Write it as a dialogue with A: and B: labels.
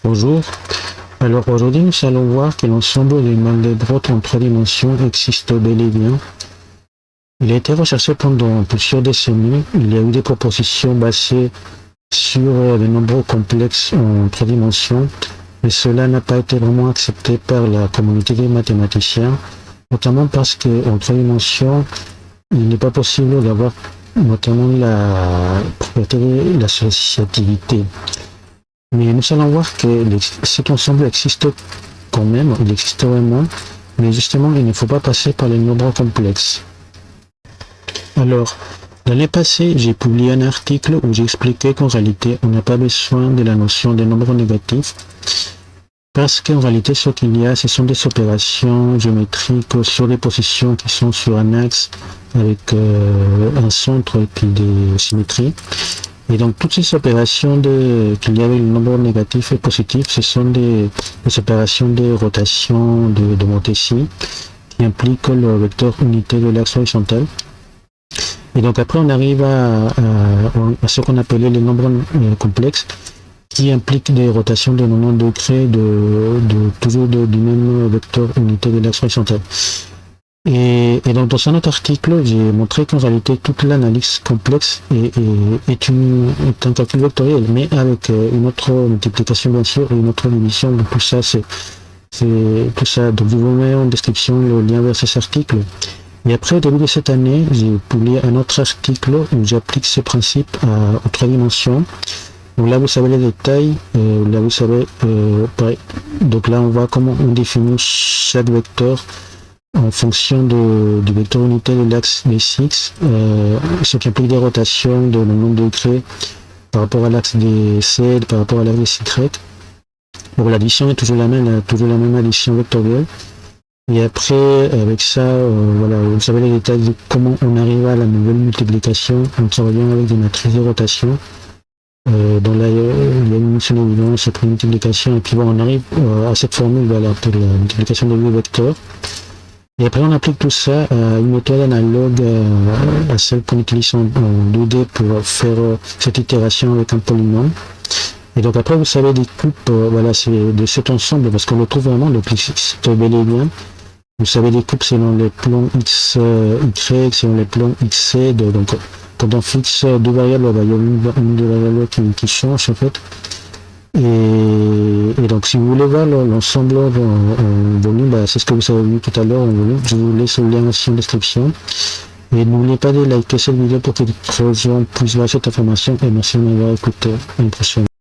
A: Bonjour. Alors aujourd'hui, nous allons voir que l'ensemble du Mandelbrot en 3 dimensions existe bel et bien. Il a été recherché pendant plusieurs décennies. Il y a eu des propositions basées sur de nombreux complexes en 3 dimensions, mais cela n'a pas été vraiment accepté par la communauté des mathématiciens, notamment parce qu'en 3 dimensions, il n'est pas possible d'avoir notamment la propriété de l'associativité. Mais nous allons voir que cet ensemble existe quand même, il existe vraiment, mais justement il ne faut pas passer par les nombres complexes. Alors, l'année passée, j'ai publié un article où j'expliquais qu'en réalité, on n'a pas besoin de la notion des nombres négatifs, parce qu'en réalité, ce qu'il y a, ce sont des opérations géométriques sur des positions qui sont sur un axe avec un centre et puis des symétries. Et donc, toutes ces opérations qu'il y a avec le nombre négatif et positif, ce sont des opérations de rotation de Montesi qui impliquent le vecteur unité de l'axe horizontal. Et donc après, on arrive à ce qu'on appelait les nombres complexes, qui impliquent des rotations de 90 degrés toujours du même vecteur unité de l'axe horizontal. Et donc dans un autre article, j'ai montré qu'en réalité toute l'analyse complexe est un calcul vectoriel, mais avec une autre multiplication bien sûr et une autre division. Donc tout ça, c'est tout ça. Donc je vous mets en description le lien vers cet article. Et après, au début de cette année, j'ai publié un autre article où j'applique ce principe aux 3 dimensions. Donc là, vous savez les détails. Là, vous savez. Donc là, on voit comment on définit chaque vecteur en fonction du vecteur unité de l'axe B6, ce qui implique des rotations de 90 degrés par rapport à l'axe des C, par rapport à l'axe des Y. Bon, l'addition est toujours la même addition vectorielle. Et après, avec ça, voilà, vous savez les détails de comment on arrive à la nouvelle multiplication en travaillant avec des matrices de rotation. Donc là, il y a une mission d'évidence, après une multiplication, et puis bon, on arrive à cette formule, voilà, pour la multiplication de deux vecteurs. Et après, on applique tout ça à une méthode analogue à celle qu'on utilise en 2D pour faire cette itération avec un polynôme. Et donc après, vous savez, des coupes, voilà, c'est de cet ensemble, parce qu'on le trouve vraiment, le existe bel et bien. Vous savez, des coupes selon les plans X, Y, selon les plans X, Z. Donc, quand on fixe deux variables, il y a une des variables qui change, en fait. Et donc, si vous voulez voir l'ensemble en volume, c'est ce que vous avez vu tout à l'heure en volume. Je vous laisse le lien aussi en description. Et n'oubliez pas de liker cette vidéo pour que d'autres gens puissent voir cette information. Et merci de m'avoir écouté. À une prochaine.